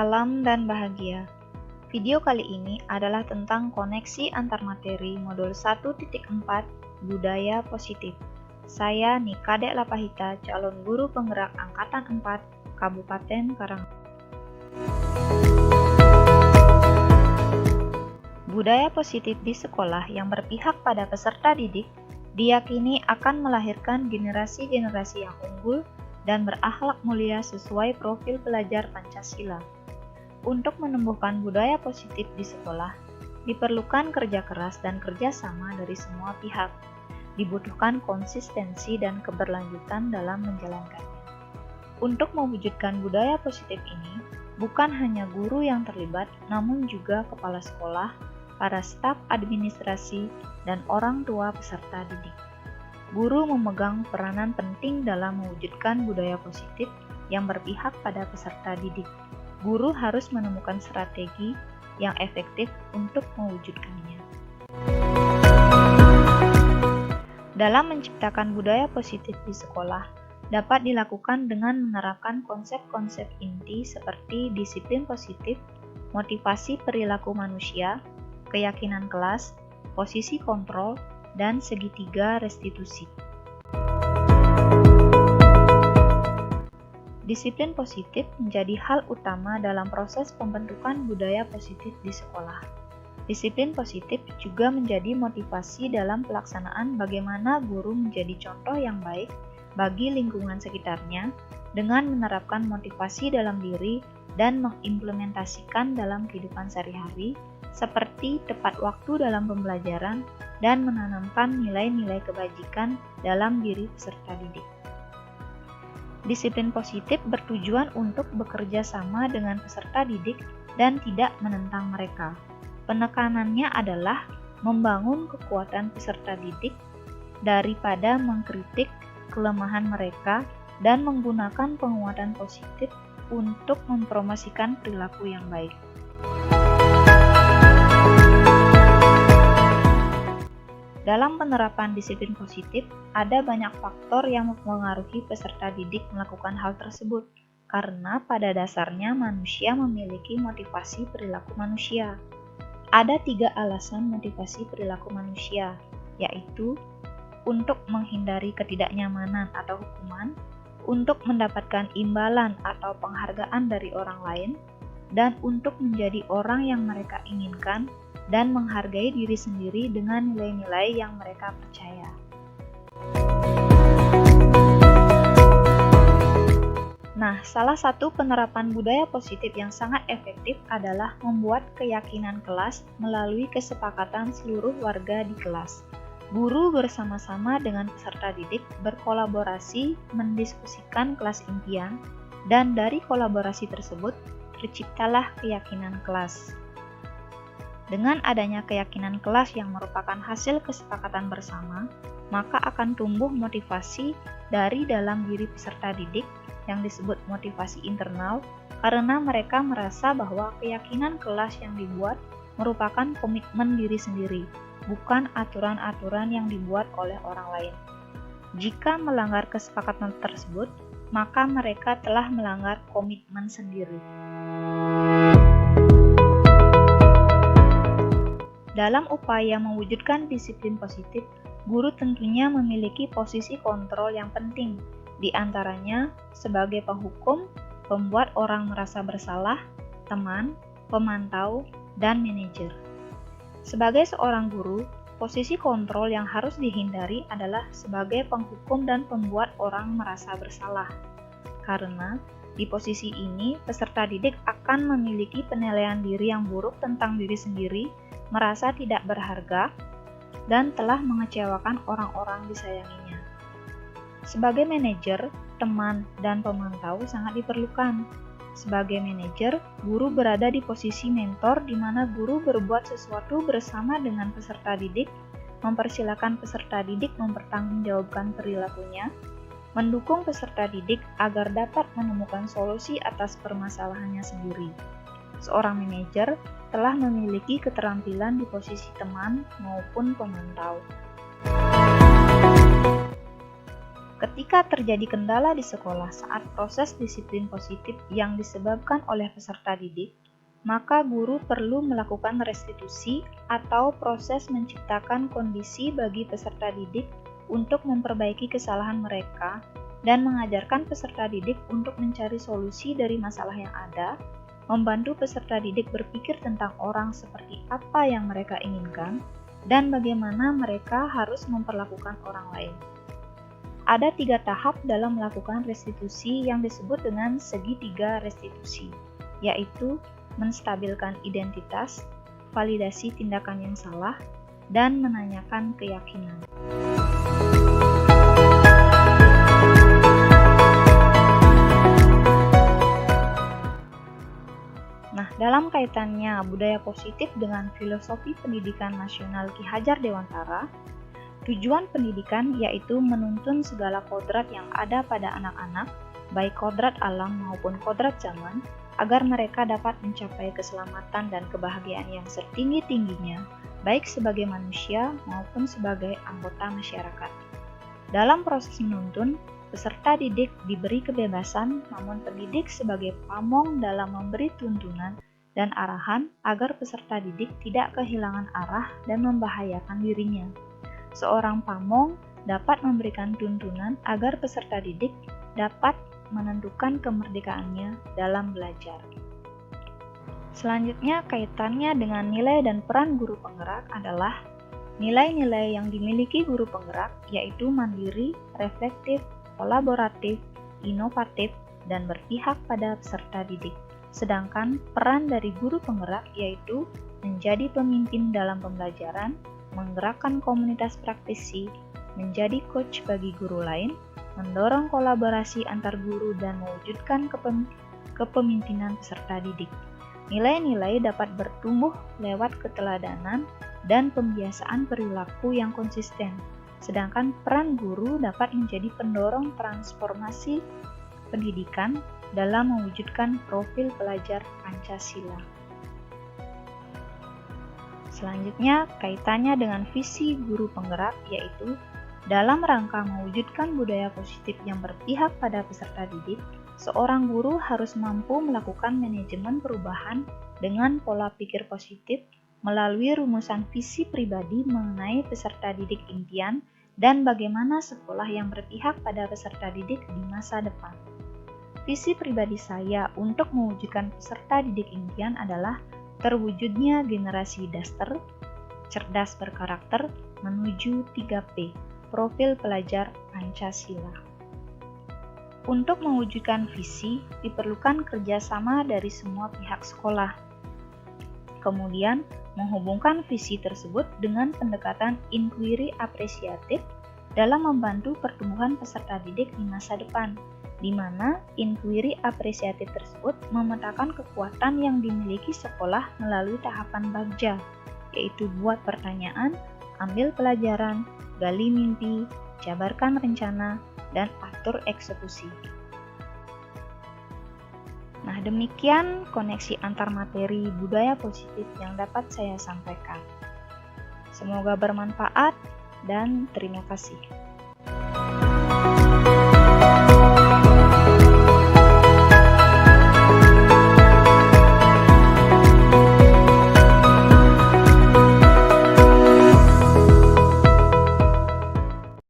Salam dan bahagia. Video kali ini adalah tentang koneksi antar materi modul 1.4 Budaya Positif. Saya Nika Dek Lapahita, calon guru penggerak Angkatan 4, Kabupaten Karang. Budaya positif di sekolah yang berpihak pada peserta didik diyakini akan melahirkan generasi-generasi yang unggul dan berakhlak mulia sesuai profil pelajar Pancasila. Untuk menumbuhkan budaya positif di sekolah, diperlukan kerja keras dan kerjasama dari semua pihak. Dibutuhkan konsistensi dan keberlanjutan dalam menjalankannya. Untuk mewujudkan budaya positif ini, bukan hanya guru yang terlibat, namun juga kepala sekolah, para staf administrasi, dan orang tua peserta didik. Guru memegang peranan penting dalam mewujudkan budaya positif yang berpihak pada peserta didik. Guru harus menemukan strategi yang efektif untuk mewujudkannya. Dalam menciptakan budaya positif di sekolah, dapat dilakukan dengan menerapkan konsep-konsep inti seperti disiplin positif, motivasi perilaku manusia, keyakinan kelas, posisi kontrol, dan segitiga restitusi. Disiplin positif menjadi hal utama dalam proses pembentukan budaya positif di sekolah. Disiplin positif juga menjadi motivasi dalam pelaksanaan bagaimana guru menjadi contoh yang baik bagi lingkungan sekitarnya dengan menerapkan motivasi dalam diri dan mengimplementasikan dalam kehidupan sehari-hari seperti tepat waktu dalam pembelajaran dan menanamkan nilai-nilai kebajikan dalam diri peserta didik. Disiplin positif bertujuan untuk bekerja sama dengan peserta didik dan tidak menentang mereka. Penekanannya adalah membangun kekuatan peserta didik daripada mengkritik kelemahan mereka dan menggunakan penguatan positif untuk mempromosikan perilaku yang baik. Dalam penerapan disiplin positif, ada banyak faktor yang mempengaruhi peserta didik melakukan hal tersebut, karena pada dasarnya manusia memiliki motivasi perilaku manusia. Ada 3 alasan motivasi perilaku manusia, yaitu untuk menghindari ketidaknyamanan atau hukuman, untuk mendapatkan imbalan atau penghargaan dari orang lain, dan untuk menjadi orang yang mereka inginkan dan menghargai diri sendiri dengan nilai-nilai yang mereka percaya. Nah, salah satu penerapan budaya positif yang sangat efektif adalah membuat keyakinan kelas melalui kesepakatan seluruh warga di kelas. Guru bersama-sama dengan peserta didik berkolaborasi mendiskusikan kelas impian, dan dari kolaborasi tersebut terciptalah keyakinan kelas. Dengan adanya keyakinan kelas yang merupakan hasil kesepakatan bersama, maka akan tumbuh motivasi dari dalam diri peserta didik yang disebut motivasi internal, karena mereka merasa bahwa keyakinan kelas yang dibuat merupakan komitmen diri sendiri, bukan aturan-aturan yang dibuat oleh orang lain. Jika melanggar kesepakatan tersebut, maka mereka telah melanggar komitmen sendiri. Dalam upaya mewujudkan disiplin positif, guru tentunya memiliki posisi kontrol yang penting, di antaranya sebagai penghukum, pembuat orang merasa bersalah, teman, pemantau, dan manajer. Sebagai seorang guru, posisi kontrol yang harus dihindari adalah sebagai penghukum dan pembuat orang merasa bersalah. Karena di posisi ini, peserta didik akan memiliki penilaian diri yang buruk tentang diri sendiri, merasa tidak berharga, dan telah mengecewakan orang-orang disayanginya. Sebagai manajer, teman, dan pemantau sangat diperlukan. Sebagai manajer, guru berada di posisi mentor di mana guru berbuat sesuatu bersama dengan peserta didik, mempersilakan peserta didik mempertanggungjawabkan perilakunya, mendukung peserta didik agar dapat menemukan solusi atas permasalahannya sendiri. Seorang manajer telah memiliki keterampilan di posisi teman maupun pemantau. Ketika terjadi kendala di sekolah saat proses disiplin positif yang disebabkan oleh peserta didik, maka guru perlu melakukan restitusi atau proses menciptakan kondisi bagi peserta didik untuk memperbaiki kesalahan mereka dan mengajarkan peserta didik untuk mencari solusi dari masalah yang ada, membantu peserta didik berpikir tentang orang seperti apa yang mereka inginkan, dan bagaimana mereka harus memperlakukan orang lain. Ada 3 tahap dalam melakukan restitusi yang disebut dengan segitiga restitusi, yaitu menstabilkan identitas, validasi tindakan yang salah, dan menanyakan keyakinan. Nah, dalam kaitannya budaya positif dengan filosofi pendidikan nasional Ki Hajar Dewantara, tujuan pendidikan yaitu menuntun segala kodrat yang ada pada anak-anak, baik kodrat alam maupun kodrat zaman, agar mereka dapat mencapai keselamatan dan kebahagiaan yang setinggi-tingginya, baik sebagai manusia maupun sebagai anggota masyarakat. Dalam proses menuntun, peserta didik diberi kebebasan, namun pendidik sebagai pamong dalam memberi tuntunan dan arahan agar peserta didik tidak kehilangan arah dan membahayakan dirinya. Seorang pamong dapat memberikan tuntunan agar peserta didik dapat menentukan kemerdekaannya dalam belajar. Selanjutnya, kaitannya dengan nilai dan peran guru penggerak adalah nilai-nilai yang dimiliki guru penggerak yaitu mandiri, reflektif, kolaboratif, inovatif, dan berpihak pada peserta didik. Sedangkan peran dari guru penggerak yaitu menjadi pemimpin dalam pembelajaran, menggerakkan komunitas praktisi, menjadi coach bagi guru lain, mendorong kolaborasi antar guru dan mewujudkan kepemimpinan peserta didik. Nilai-nilai dapat bertumbuh lewat keteladanan dan pembiasaan perilaku yang konsisten, sedangkan peran guru dapat menjadi pendorong transformasi pendidikan dalam mewujudkan profil pelajar Pancasila. Selanjutnya, kaitannya dengan visi guru penggerak yaitu dalam rangka mewujudkan budaya positif yang berpihak pada peserta didik, seorang guru harus mampu melakukan manajemen perubahan dengan pola pikir positif melalui rumusan visi pribadi mengenai peserta didik impian dan bagaimana sekolah yang berpihak pada peserta didik di masa depan. Visi pribadi saya untuk mewujudkan peserta didik impian adalah terwujudnya generasi daster, cerdas berkarakter, menuju 3P, profil pelajar Pancasila. Untuk mewujudkan visi, diperlukan kerjasama dari semua pihak sekolah. Kemudian, menghubungkan visi tersebut dengan pendekatan inquiry apresiatif dalam membantu pertumbuhan peserta didik di masa depan, di mana inquiry apresiatif tersebut memetakan kekuatan yang dimiliki sekolah melalui tahapan bagja, yaitu buat pertanyaan, ambil pelajaran, gali mimpi, jabarkan rencana, dan atur eksekusi. Nah, demikian koneksi antar materi budaya positif yang dapat saya sampaikan. Semoga bermanfaat dan terima kasih.